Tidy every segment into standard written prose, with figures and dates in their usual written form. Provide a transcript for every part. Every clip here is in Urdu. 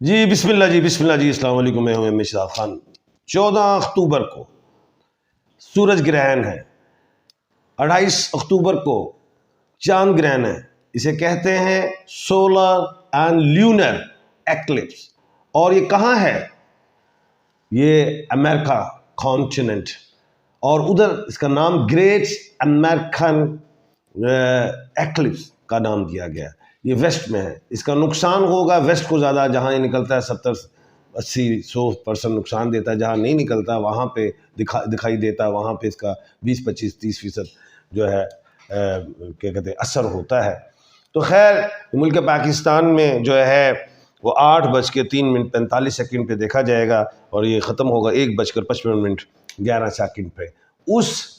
جی بسم اللہ جی السلام علیکم، میں ہوں شہزاد خان۔ 14 اکتوبر کو سورج گرہن ہے، 28 اکتوبر کو چاند گرہن ہے۔ اسے کہتے ہیں سولر اینڈ لیونر ایکلپس۔ اور یہ کہاں ہے؟ یہ امریکہ کانٹیننٹ، اور ادھر اس کا نام گریٹ امریکن ایکلپس کا نام دیا گیا۔ یہ ویسٹ میں ہے۔ اس کا نقصان ہوگا ویسٹ کو زیادہ، جہاں یہ نکلتا ہے 70-80-100% نقصان دیتا ہے، جہاں نہیں نکلتا وہاں پہ دکھائی دیتا ہے، وہاں پہ اس کا 20-25-30% جو ہے کیا کہتے ہیں اثر ہوتا ہے۔ تو خیر ملک پاکستان میں جو ہے وہ 8:03:45 پہ دیکھا جائے گا، اور یہ ختم ہوگا 1:55:11 پہ۔ اس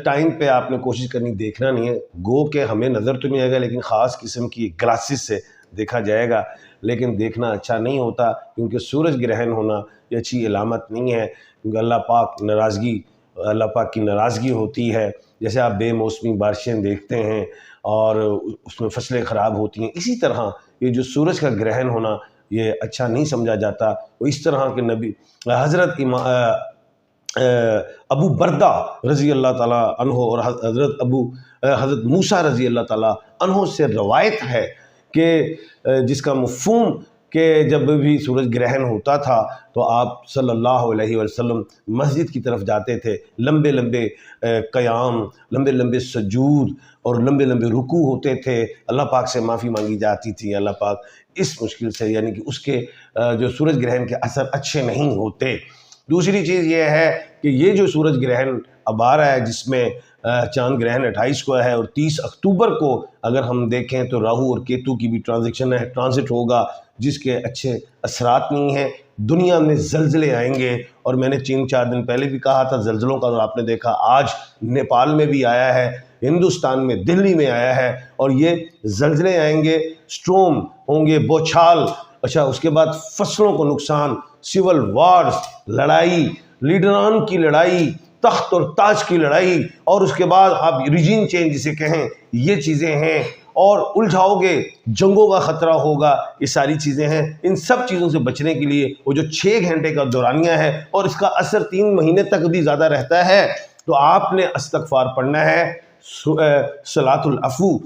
ٹائم پہ آپ نے کوشش کرنی دیکھنا نہیں ہے، گو کہ ہمیں نظر تو نہیں آئے گا، لیکن خاص قسم کی گلاسز سے دیکھا جائے گا، لیکن دیکھنا اچھا نہیں ہوتا، کیونکہ سورج گرہن ہونا یہ اچھی علامت نہیں ہے، کیونکہ اللہ پاک کی ناراضگی ہوتی ہے۔ جیسے آپ بے موسمی بارشیں دیکھتے ہیں اور اس میں فصلیں خراب ہوتی ہیں، اسی طرح یہ جو سورج کا گرہن ہونا یہ اچھا نہیں سمجھا جاتا۔ وہ اس طرح کے نبی حضرت ابو بردہ رضی اللہ تعالیٰ عنہ اور حضرت موسیٰ رضی اللہ تعالیٰ عنہ سے روایت ہے کہ جس کا مفہوم کہ جب بھی سورج گرہن ہوتا تھا تو آپ صلی اللہ علیہ وسلم مسجد کی طرف جاتے تھے، لمبے لمبے قیام، لمبے لمبے سجود اور لمبے لمبے رکوع ہوتے تھے، اللہ پاک سے معافی مانگی جاتی تھی، اللہ پاک اس مشکل سے، یعنی کہ اس کے جو سورج گرہن کے اثر اچھے نہیں ہوتے۔ دوسری چیز یہ ہے کہ یہ جو سورج گرہن اب آ رہا ہے، جس میں چاند گرہن 28 کو ہے، اور 30 اکتوبر کو اگر ہم دیکھیں تو راہو اور کیتو کی بھی ٹرانزٹ ہوگا، جس کے اچھے اثرات نہیں ہیں۔ دنیا میں زلزلے آئیں گے، اور میں نے 3-4 دن پہلے بھی کہا تھا زلزلوں کا، اور آپ نے دیکھا آج نیپال میں بھی آیا ہے، ہندوستان میں دہلی میں آیا ہے، اور یہ زلزلے آئیں گے، سٹورم ہوں گے، بوچھال، اس کے بعد فصلوں کو نقصان، سول وارز، لڑائی، لیڈران کی لڑائی، تخت اور تاج کی لڑائی، اور اس کے بعد آپ ریجین چینج جسے کہیں، یہ چیزیں ہیں، اور الجھاؤ گے، جنگوں کا خطرہ ہوگا، یہ ساری چیزیں ہیں۔ ان سب چیزوں سے بچنے کے لیے وہ جو 6 گھنٹے کا دورانیہ ہے، اور اس کا اثر 3 مہینے تک بھی زیادہ رہتا ہے، تو آپ نے استغفار پڑھنا ہے، صلاۃ العفو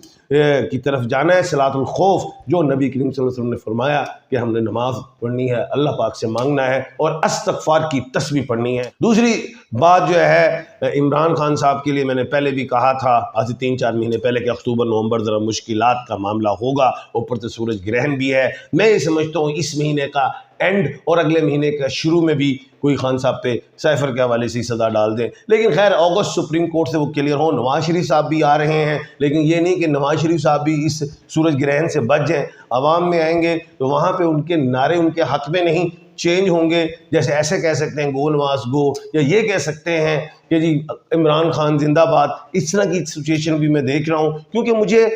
کی طرف جانا ہے، صلاۃ الخوف، جو نبی کریم صلی اللہ علیہ وسلم نے فرمایا کہ ہم نے نماز پڑھنی ہے، اللہ پاک سے مانگنا ہے، اور استغفار کی تسبیح پڑھنی ہے۔ دوسری بات جو ہے عمران خان صاحب کے لیے میں نے پہلے بھی کہا تھا آج 3-4 مہینے پہلے کہ اکتوبر نومبر ذرا مشکلات کا معاملہ ہوگا، اوپر سے سورج گرہن بھی ہے۔ میں یہ سمجھتا ہوں اس مہینے کا اینڈ اور اگلے مہینے کا شروع میں بھی کوئی خان صاحب پہ سائفر کے حوالے سے سزا ڈال دیں، لیکن خیر اگست سپریم کورٹ سے وہ کلیئر ہو۔ نواز شریف صاحب بھی آ رہے ہیں، لیکن یہ نہیں کہ نواز شریف صاحب بھی اس سورج گرہن سے بچ جائیں۔ عوام میں آئیں گے تو وہاں پہ ان کے نعرے ان کے حق میں نہیں چینج ہوں گے، جیسے ایسے کہہ سکتے ہیں گو نواز گو، یا یہ کہہ سکتے ہیں کہ جی عمران خان زندہ باد۔ اس طرح کی سچویشن بھی میں دیکھ رہا ہوں، کیونکہ مجھے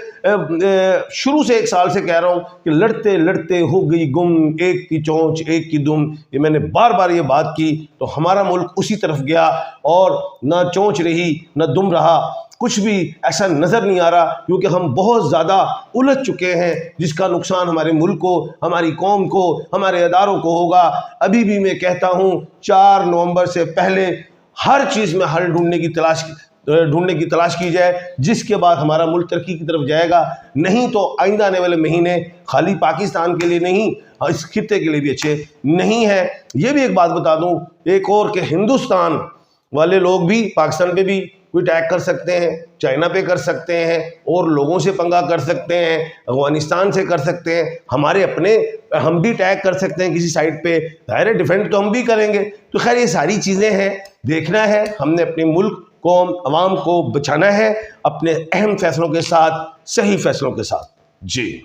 شروع سے 1 سال سے کہہ رہا ہوں کہ لڑتے لڑتے ہو گئی گم، ایک کی چونچ ایک کی دم، یہ میں نے بار بار یہ بات کی، تو ہمارا ملک اسی طرف گیا، اور نہ چونچ رہی نہ دم رہا، کچھ بھی ایسا نظر نہیں آ رہا، کیونکہ ہم بہت زیادہ الجھ چکے ہیں، جس کا نقصان ہمارے ملک کو، ہماری قوم کو، ہمارے اداروں کو ہوگا۔ ابھی بھی میں کہتا ہوں 4 نومبر سے پہلے ہر چیز میں حل ڈھونڈنے کی تلاش کی جائے، جس کے بعد ہمارا ملک ترقی کی طرف جائے گا۔ نہیں تو آئندہ آنے والے مہینے خالی پاکستان کے لیے نہیں، اس خطے کے لیے بھی اچھے نہیں ہیں۔ یہ بھی ایک بات بتا دوں ایک اور، کہ ہندوستان والے لوگ بھی پاکستان پہ بھی کوئی اٹیک کر سکتے ہیں، چائنا پہ کر سکتے ہیں، اور لوگوں سے پنگا کر سکتے ہیں، افغانستان سے کر سکتے ہیں، ہمارے اپنے ہم بھی اٹیک کر سکتے ہیں کسی سائٹ پہ، ظاہر ڈیفینڈ تو ہم بھی کریں گے۔ تو خیر یہ ساری چیزیں ہیں، دیکھنا ہے، ہم نے اپنے ملک قوم عوام کو بچانا ہے، اپنے اہم فیصلوں کے ساتھ، صحیح فیصلوں کے ساتھ۔ جی